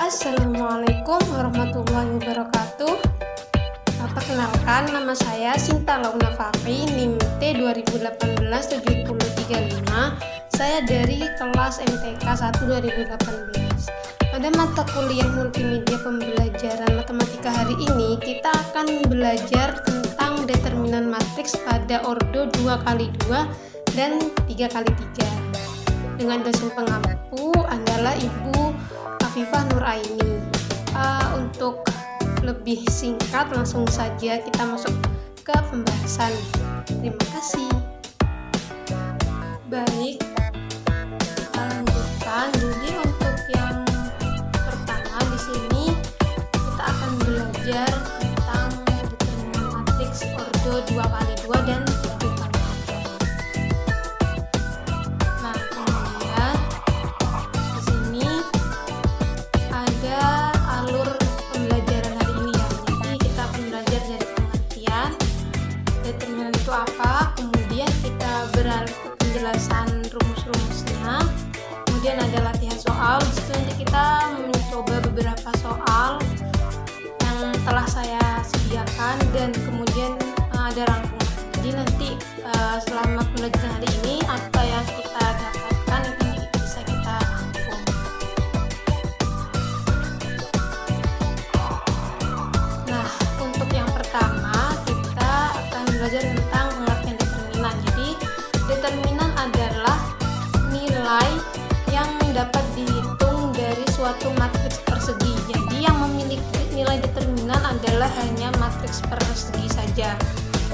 Assalamualaikum warahmatullahi wabarakatuh. Perkenalkan, nama saya Sinta Launa Fakri, NIM T2018-7035. Saya dari kelas MTK 1 2018. Pada mata kuliah multimedia pembelajaran matematika hari ini, kita akan belajar tentang determinan matriks pada ordo 2x2 dan 3x3. Dengan dosen pengampu adalah Ibu Afifah Nuraini. Untuk lebih singkat, langsung saja kita masuk ke pembahasan. Terima kasih. Baik, kita lanjutkan. Jadi untuk yang pertama di sini kita akan belajar tentang determinan matriks ordo 2x2 dan 3x3. Nah, kemudian di sini ada alur pembelajaran hari ini ya. Jadi kita akan belajar dari pengertian determinan itu apa, kemudian kita beralih ke penjelasan rumus-rumusnya, kemudian ada latihan soal. Di situ nanti kita mencoba beberapa soal yang telah saya sediakan dan kemudian ada rangkuman. Jadi nanti selama pembelajaran hari ini apa yang kita dapatkan itu bisa kita rangkum. Nah, untuk yang pertama kita akan belajar tentang pengertian determinan. Jadi determinan adalah nilai yang dapat dihitung dari suatu matriks persegi. Jadi yang memiliki nilai determinan adalah hanya matriks persegi saja.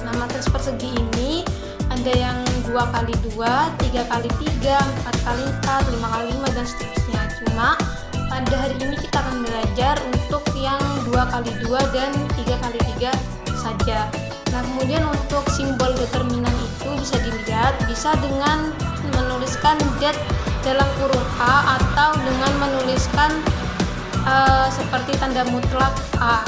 Nah, matriks persegi ini ada yang 2x2, 3x3, 4x4, 5x5 dan seterusnya. Cuma pada hari ini kita akan belajar untuk yang 2x2 dan 3x3 saja. Nah, kemudian untuk simbol determinan itu bisa dilihat, bisa dengan menuliskan det dalam kurung A atau dengan menuliskan seperti tanda mutlak A.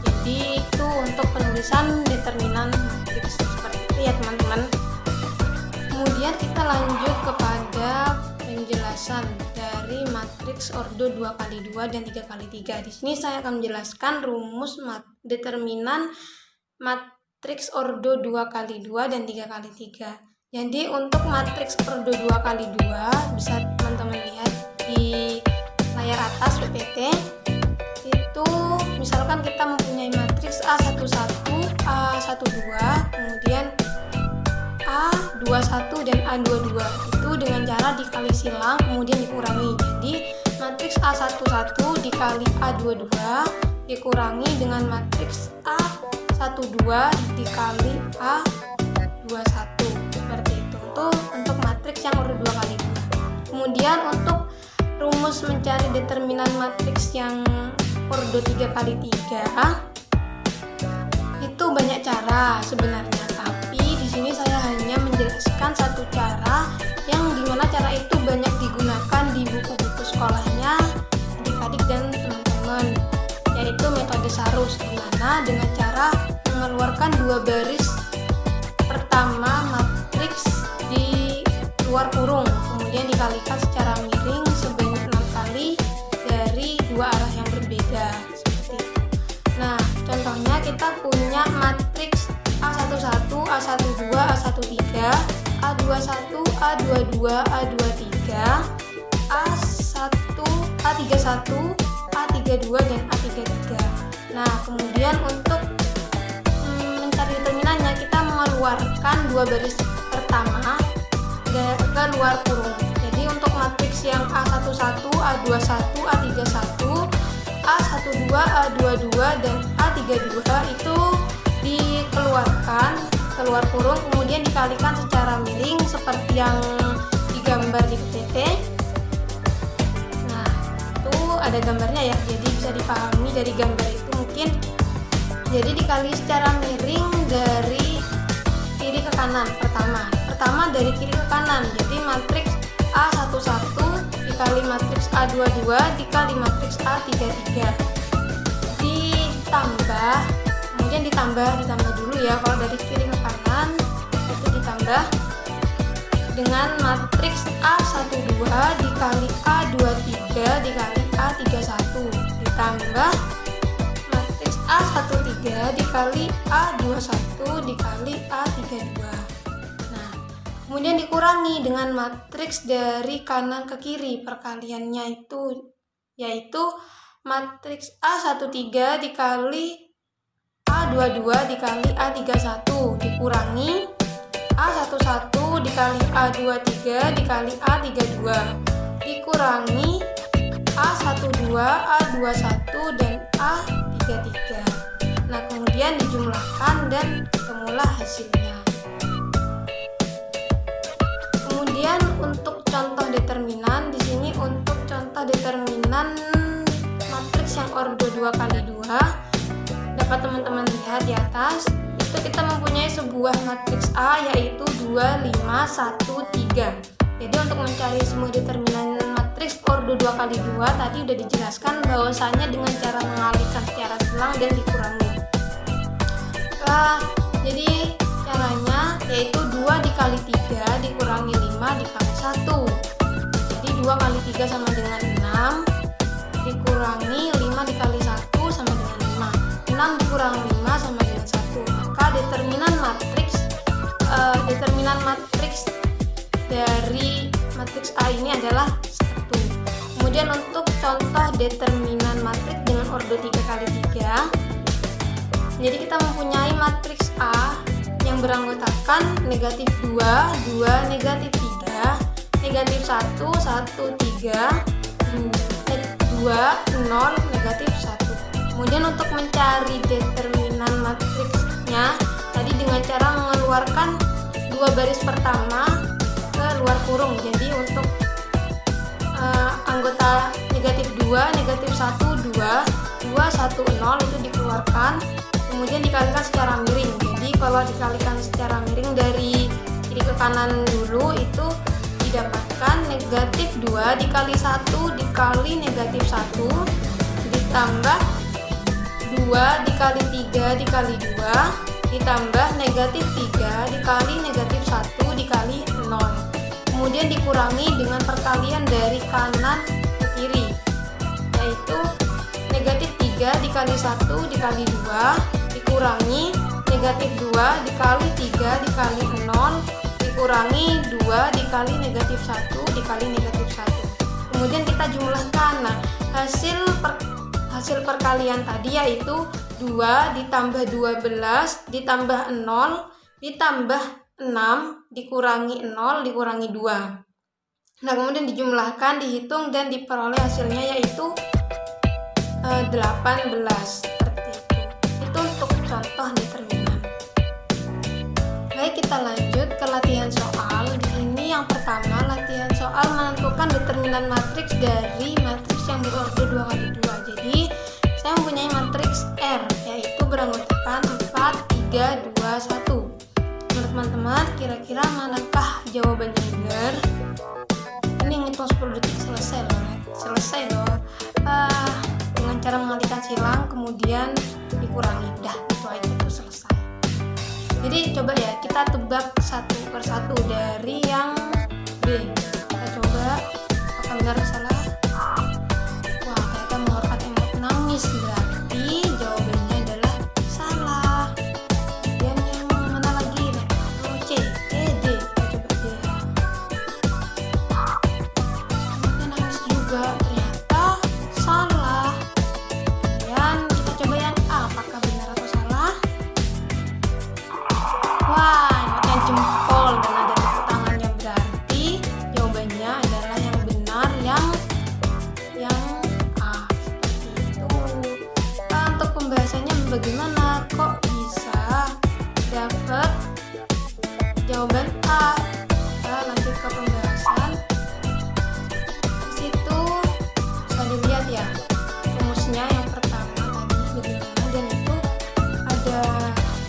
Jadi itu untuk penulisan determinan matriks seperti itu ya teman-teman. Kemudian kita lanjut kepada penjelasan dari matriks ordo 2x2 dan 3x3. Di sini saya akan menjelaskan rumus determinan matriks ordo 2x2 dan 3x3. Jadi untuk matriks ordo 2x2 bisa teman-teman lihat di layar atas PPT. Itu misalkan kita mempunyai matriks A11, A12, kemudian A21 dan A22. Itu dengan cara dikali silang kemudian dikurangi. Jadi matriks A11 dikali A22 dikurangi dengan matriks A12 dikali A21. Seperti itu untuk matriks yang ordo 2x2. Kemudian untuk rumus mencari determinan matriks yang ordo 3x3 itu banyak cara sebenarnya, tapi di sini saya hanya menjelaskan satu cara yang dimana cara itu banyak digunakan di buku-buku sekolahnya adik-adik dan teman-teman, yaitu metode Sarus, dimana dengan cara mengeluarkan dua baris pertama matriks di luar kurung, kemudian dikalikan secara miring sebanyak 6 kali dari dua arah yang berbeda seperti itu. Nah, contohnya kita punya matriks A11, A12, A13, A21, A22, A23, A31, A32 dan A33. Nah, kemudian untuk mencari determinannya kita mengeluarkan dua baris pertama ke luar kurung. Jadi untuk matriks yang A11, A21, A31, A12, A22 dan A32 itu dikeluarkan keluar kurung kemudian dikalikan secara miring seperti yang digambar di PPT. Nah, itu ada gambarnya ya, jadi bisa dipahami dari gambar itu mungkin. Jadi dikali secara miring dari kiri ke kanan pertama dari kiri ke kanan. Jadi matriks A11 dikali matriks A22 dikali matriks A33 kemudian ditambah dulu ya. Kalau dari kiri ke kanan itu ditambah dengan matriks A12 dikali A23 dikali A31 ditambah matriks A13 dikali A21 dikali A32. Nah, kemudian dikurangi dengan matriks dari kanan ke kiri, perkaliannya itu yaitu matriks A13 dikali A22 dikali A31 dikurangi A11 dikali A23 dikali A32 dikurangi A12, A21 dan A33. Nah, kemudian dijumlahkan dan ketemulah hasilnya. Kemudian untuk contoh determinan, di sini untuk contoh determinan matriks yang ordo 2 kali 2 dapat teman-teman lihat di atas. Itu kita mempunyai sebuah matriks A yaitu 2, 5, 1, 3. Jadi untuk mencari semua determinan matriks ordo 2 kali 2 tadi udah dijelaskan bahwasanya dengan cara mengalihkan secara silang dan dikurangi. Jadi caranya yaitu 2 dikali 3 dikurangi 5 dikali 1. Jadi 2 kali 3 sama dengan 6 dikurangi 5 dikali 1 sama dengan 5. 6 dikurangi 5 sama dengan 1. Maka determinan matriks dari matriks A ini adalah 1. Kemudian untuk contoh determinan matriks dengan ordo 3 kali 3, jadi kita mempunyai matriks A yang beranggotakan negatif 2, 2, negatif 3, negatif 1, 1, 3, 2, 0, negatif 1. Kemudian untuk mencari determinan matriksnya tadi dengan cara mengeluarkan dua baris pertama ke luar kurung. Jadi untuk anggota negatif 2, negatif 1, 2, 2, 1, 0 itu dikeluarkan, kemudian dikalikan secara miring. Jadi kalau dikalikan secara miring dari kiri ke kanan dulu itu didapatkan negatif 2 dikali 1 dikali negatif 1 ditambah 2 dikali 3 dikali 2 ditambah negatif 3 dikali negatif 1 dikali 0. Kemudian dikurangi dengan perkalian dari kanan ke kiri, yaitu negatif 3 dikali 1 dikali 2 dikurangi negatif 2 dikali 3 dikali 0 dikurangi 2 dikali negatif 1 dikali negatif 1. Kemudian kita jumlahkan. Nah, hasil perkalian tadi yaitu 2 ditambah 12 ditambah 0 ditambah 6 dikurangi 0 dikurangi 2. Nah, kemudian dijumlahkan, dihitung dan diperoleh hasilnya yaitu 18 seperti itu. Itu untuk contoh determinan. Baik, kita lanjut ke latihan soal. Di sini yang pertama latihan soal menentukan determinan matriks dari matriks yang berordo 2 kali 2. Jadi saya mempunyai matriks R yaitu beranggotakan 4, 3, 2, 1. Menurut teman-teman kira-kira manakah jawabannya benar? Ini ngitung 10 detik selesai loh. Dengan cara mengalihkan silang kemudian dikurangi, udah itu aja, itu selesai. Jadi coba ya kita tebak satu persatu dari yang B. Kita coba apakah benar atau salah. Wah, ternyata mengeluarkan emot nangis, berarti jawabannya adalah salah. Dan yang mana lagi? C, D. Kita coba D. Emotnya nangis juga, ternyata salah. Dan kita coba yang A, apakah benar atau salah? Wah, emotnya jempol dan ada tepuk tangannya, berarti jawabannya adalah yang benar, yang A, seperti itu. Untuk pembahasannya bagaimana kok bisa dapat jawaban A? Kita lanjut ke pembahasan. Di situ bisa dilihat ya rumusnya yang pertama tadi bagaimana, dan itu ada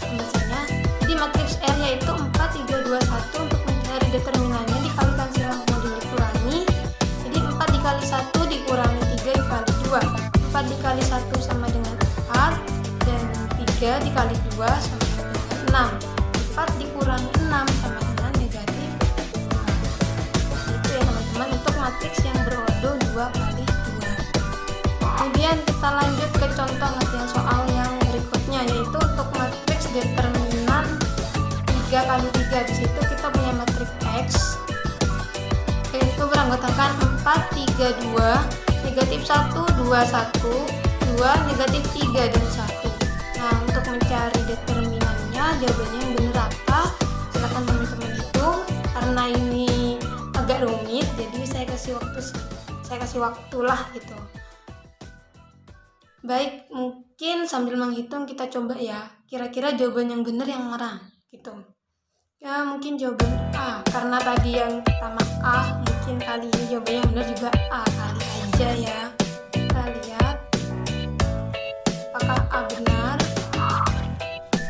pembahasannya. Jadi matriks R yaitu 4, 3, 2, 1. Untuk mencari determinannya dikalikan silang kemudian dikurangi. Jadi 4 dikali 1 dikurangi 3 dikali 2. 4 dikali 1 sama dengan 4 dan 3 dikali 2 sama dengan 6. 4 dikurangi 6 sama dengan negatif 5. Itu ya teman-teman untuk matriks yang berordo 2 kali 2. 3. Di situ kita punya matriks X yaitu beranggotakan 4, 3, 2, negatif 1, 2, 1, 2, negatif 3, dan 1. Nah, untuk mencari determinannya, jawabannya yang benar apa? Silakan teman-teman hitung. Karena ini agak rumit, jadi saya kasih waktu lah gitu. Baik, mungkin sambil menghitung kita coba ya, kira-kira jawaban yang benar yang mana gitu. Ya mungkin jawaban A, karena tadi yang pertama A, mungkin kali ini jawabannya yang benar juga A kali aja ya. Kita lihat apakah A benar.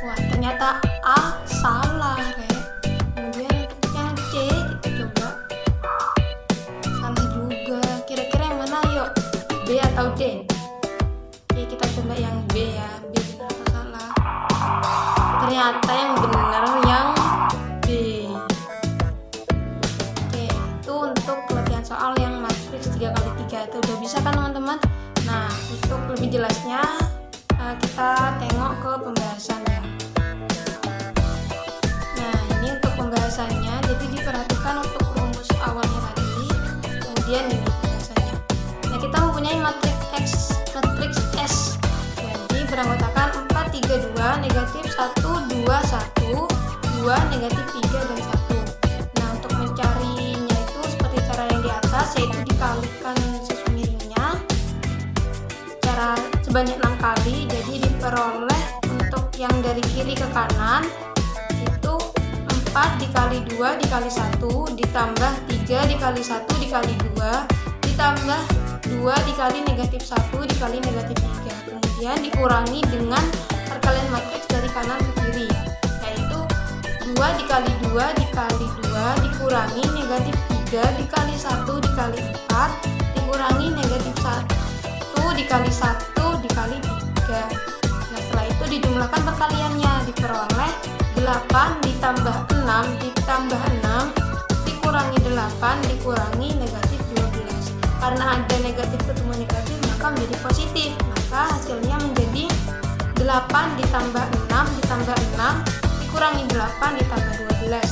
Wah, ternyata A salah, Kemudian untuk yang C kita coba, salah juga. Kira-kira yang mana, yuk? B atau D? Oke, kita coba yang B ya. B benar atau salah? Ternyata yang benar yang B. Oke, itu untuk latihan soal yang matriks 3x3. Itu udah bisa kan teman-teman? Nah, untuk lebih jelasnya kita tengok ke pembahasannya. Nah, ini untuk pembahasannya. Jadi diperhatikan untuk rumus awalnya tadi, kemudian ini pembahasannya. Nah, kita mempunyai matriks S. Jadi beranggotakan 4, 3, 2, negatif 1, 2, 1, 2, negatif 3, dan 1. Nah, untuk mencarinya itu seperti cara yang di atas, yaitu dikalikan susun miringnya sebanyak 6 kali. Jadi diperoleh untuk yang dari kiri ke kanan itu 4 dikali 2 dikali 1 ditambah 3 dikali 1 dikali 2 ditambah 2 dikali negatif 1 dikali negatif 3. Kemudian dikurangi dengan perkalian matriks dari kanan ke kiri, yaitu 2 dikali 2 dikali 2 dikurangi negatif 3 dikali 1 dikali 4 dikurangi negatif 1 dikali 1 dikali 3. Nah, setelah itu dijumlahkan perkaliannya, diperoleh 8 ditambah 6 ditambah 6 dikurangi 8 dikurangi negatif 12. Karena ada negatif ketemu negatif, maka menjadi positif. Maka hasilnya menjadi 8 ditambah 6 ditambah 6 dikurangi 8 ditambah 12.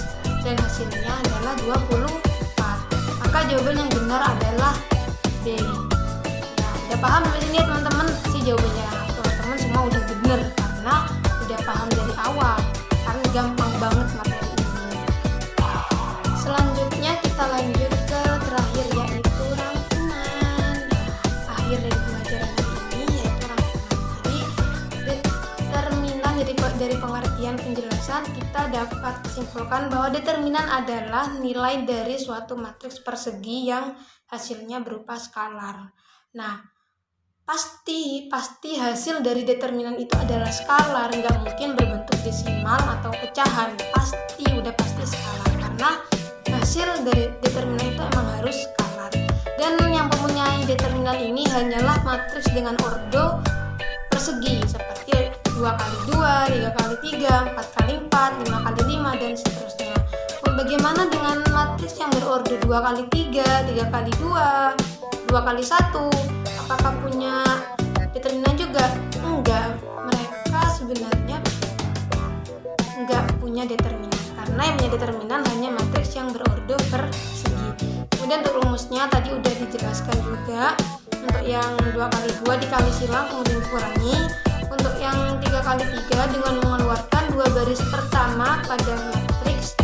Dan hasilnya adalah 24. Maka jawaban yang benar adalah B. Nah, udah paham di sini ya teman-teman? Si jawabannya teman-teman semua udah benar karena udah paham dari awal. Karena gampang banget materi ini. Selanjutnya kita lanjut ke terakhir, yaitu rangkuman. Akhir dari pelajaran ini yaitu rangkuman. Jadi determinan, jadi dari pengertian penjelasan kita dapat simpulkan bahwa determinan adalah nilai dari suatu matriks persegi yang hasilnya berupa skalar. Nah, pasti hasil dari determinan itu adalah skalar, nggak mungkin berbentuk desimal atau pecahan. Udah pasti skalar, karena hasil dari determinan itu emang harus skalar. Dan yang mempunyai determinan ini hanyalah matriks dengan ordo persegi seperti 2x2, 3x3, 4x4, 5x5, dan seterusnya. Bagaimana dengan matriks yang berordo 2x3, 3x2, 2x1? Apakah punya determinan juga? Enggak, mereka sebenarnya enggak punya determinan, karena yang punya determinan hanya matriks yang berordo persegi. Kemudian untuk rumusnya tadi udah dijelaskan juga. Untuk yang 2x2 dikali silang kemudian dikurangi. Untuk yang 3x3 dengan mengeluarkan 2 baris pertama pada matriks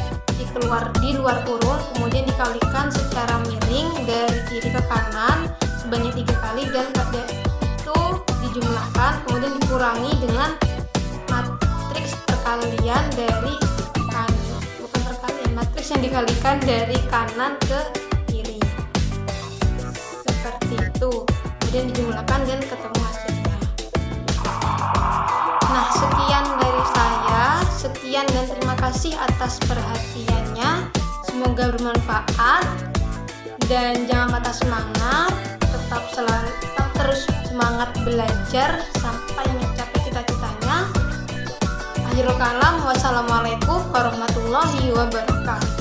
di luar kurung, kemudian dikalikan secara miring dari kiri ke kanan sebanyak 3 kali, dan itu dijumlahkan kemudian dikurangi dengan matriks perkalian dari matriks yang dikalikan dari kanan ke kiri seperti itu, kemudian dijumlahkan dan ketemu hasilnya. Nah, sekian dari saya, sekian dan terima kasih atas perhatiannya, semoga bermanfaat dan jangan patah semangat, tetap terus semangat belajar sampai mencapai cita-citanya. Akhirul kalam, wassalamualaikum warahmatullahi wabarakatuh.